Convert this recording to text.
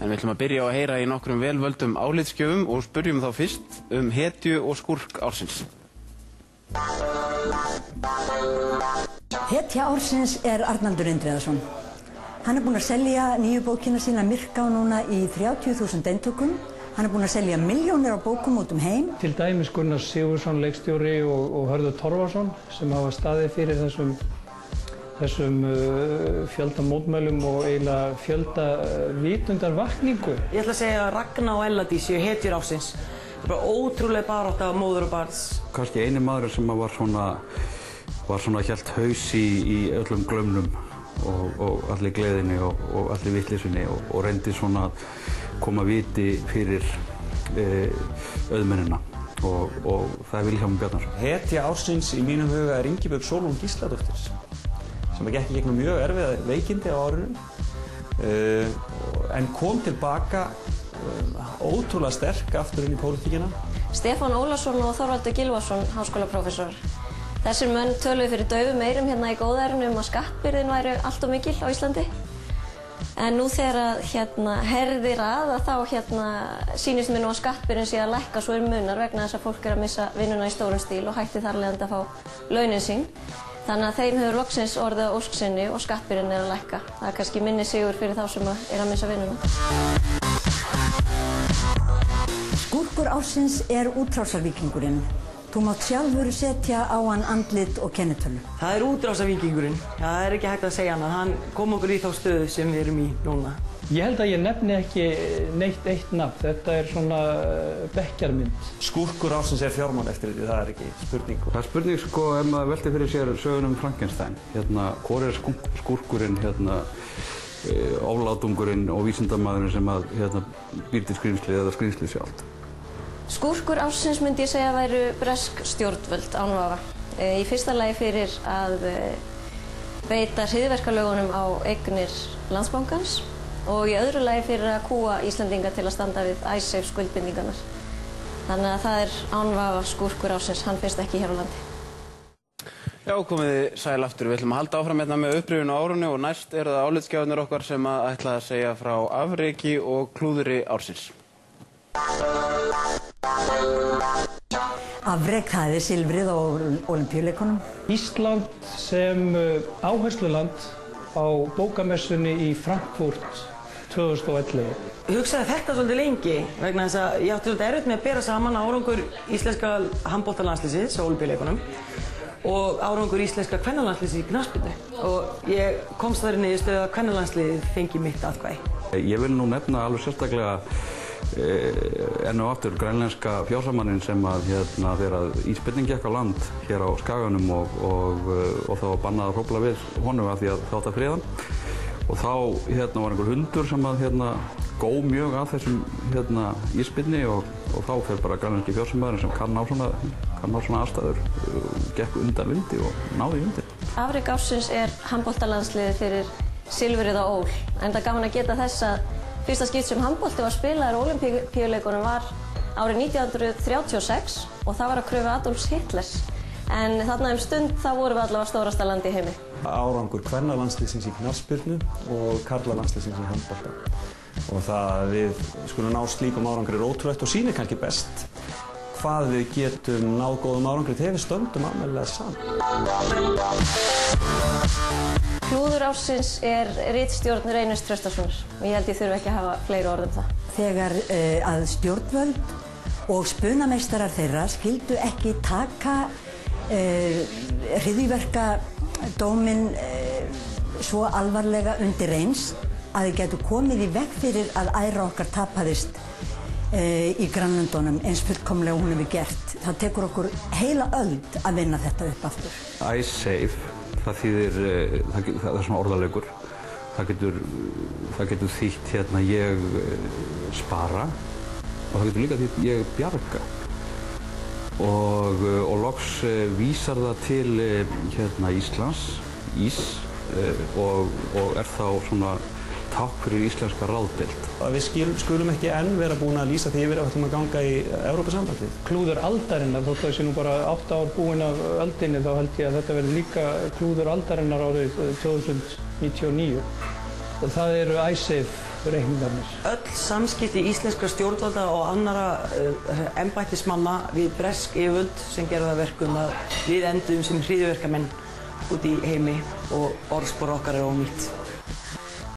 En við ætlum að byrja á að heyra í nokkrum velvöldum álitsgjöfum og spyrjum þá fyrst hetju og skúrk ársins. Hetja ársins Arnaldur Indriðason. Hann búinn að selja nýju bókina sína Myrká núna í 30.000 eintökum. Hann búinn að selja milljónir á bókum út heim. Til dæmis Gunnar Sigurðsson, leikstjóri og Hörður Torfason sem hafa staðið fyrir þessum fjölda mótmælum og eiginlega fjölda vitundarvakningu. Ég ætla að segja að Ragna og Elladís séu hetjur ársins. Það er bara ótrúlega barátta móður og barns. Kannski eini maður sem var svona hélt haus í öllum glömnum og allir gleðinni og allir vitleysunni og reyndi svona að koma viti fyrir auðmennina og það er Vilhjálmur Bjarnason. Hetja ársins í mínum huga er Ingibjörg Sólrún Gísladóttir sem gekk í gegnum mjög erfiða veikindi á árinu en kom tilbaka ótrúlega sterk aftur inn í pólitíkina. Stefán Ólafsson og Þorvaldur Gylfason, háskólaprófessor. Þessir menn töluðu fyrir daufum eyrum hérna í góðærinu að skattbyrðin væri allt of mikil á Íslandi. En nú þegar herðir að þá sýnist mér nú að skattbyrðin sé að lækka svo munar vegna þess að fólk að missa vinnuna í stórum stíl og hætti þar leiðandi að fá launin sín. Þannig að þeim hefur loksins orðið á ósk sinni og skattbyrðin að lækka. Það er kannski minni sigur fyrir þá sem að missa vinnuna. Skúrkur ársins útrásarvíkingurinn. Þú mátt sjálfur setja á hann andlit og kennitölu. Það útrásarvíkingurinn. Það er ekki hægt að segja hann. Hann kom okkur í þá stöðu sem við erum í núna. Ég held að ég nefni ekki neitt eitt nafn. Þetta er svona bekkjarmynd. Skúrkur ársins fjármálaeftirlitið, það er ekki spurning. Það er spurning ef maður veltir fyrir sér sögunum Frankenstein. Hvor er skúrkurinn, oflátungurinn og vísindamaðurinn sem býr til skrímslið eða skrímslið sjálft? Skúrkur ársins myndi ég segja að væru bresk stjórnvöld án vafa. Í fyrsta lagi fyrir að beita hryðjuverkalögunum á eignir Landsbankans og í öðru lagi fyrir að kúga Íslendinga til að standa við Icesave skuldbindingarnar. Þannig að það er án vafa skúrkur ársins, hann finnst ekki hér á landi. Já, komiði sæl aftur. Við ætlum að halda áfram með upprifjun á árunni og næst eru það álitsgjafarnir okkar sem ætla að segja frá afreki og klúðri ársins. Afrek, það silfrið á Ólympíuleikunum. Ísland sem áhersluland á bókamessunni í Frankfurt 2011. Ég hugsaði þetta svolítið lengi vegna þess að ég átti svolítið erfitt með að bera saman árangur íslenska handboltalandsliðsins á Ólympíuleikunum og árangur íslenska kvennalandsliðsins í knattspyrnu og ég komst þar niðurstöðu að kvennalandsliðið fengi mitt atkvæði. Ég vil nú nefna alveg sérstaklega enn og aftur grænlenska fjársamaninn sem þegar ísbyrning gekk á land hér á Skaganum og þá var bannað að hrófla við honum af því að þá átti að friða hann og þá var einhver hundur sem gó mjög að þessum ísbyrni og þá fer bara grænlenski fjársamaninn sem kann á svona aðstæður gekk undan vindi og náði í vindi. Afrek ársins handboltalandsliðið fyrir silfrið á Ól en það er gaman að geta þess að fyrsta skipt sem handbolti var spilaður á Ólympíuleikunum var árið 1936 og það var að kröfu Adolfs Hitlers. En þarna stund þá vorum við allavega stórasta land í heimi. Árangur kvennalandsliðsins í knattspyrnu og karlalandsliðsins í handbolta. Og það að við skulum ná slíkum árangri er ótrúlegt og sýnir kannski best hvað við getum náð góðum árangri þegar við stöndum almennilega saman. Klúður ársins ritstjórn Reynars Traustasonar og ég held ég þurfi ekki að hafa fleiri orð um það. Þegar að stjórnvöld og spunameistarar þeirra skyldu ekki taka hryðjuverkadóminn svo alvarlega undir eins að þið getur komið í veg fyrir að æra okkar tapaðist í grannlöndunum eins fullkomlega hún hefur gert. Það tekur okkur heila öld að vinna þetta upp aftur. Icesave, það þýðir, það er svona orðalegur. Það getur þýtt ég spara og það getur líka þýtt ég bjarga. Og loks vísar það til Íslands, ís, og er þá svona tákn fyrir íslenska ráðdeild. Við skulum ekki enn vera búin að lýsa því yfir að við ætlum að ganga í Evrópusambandið. Klúður aldarinnar, þótt það sé nú bara 8 ár búin af öldinni, þá held ég að þetta verði líka klúður aldarinnar árið 2099. Og það eru Icesave reikningarnir. Öll samskipti íslenskra stjórnvalda og annara embættismanna við bresk yfirvöld sem gerðu það verkum að við endum sem hryðjuverkamenn út í heimi og orðspor okkar ónýtt.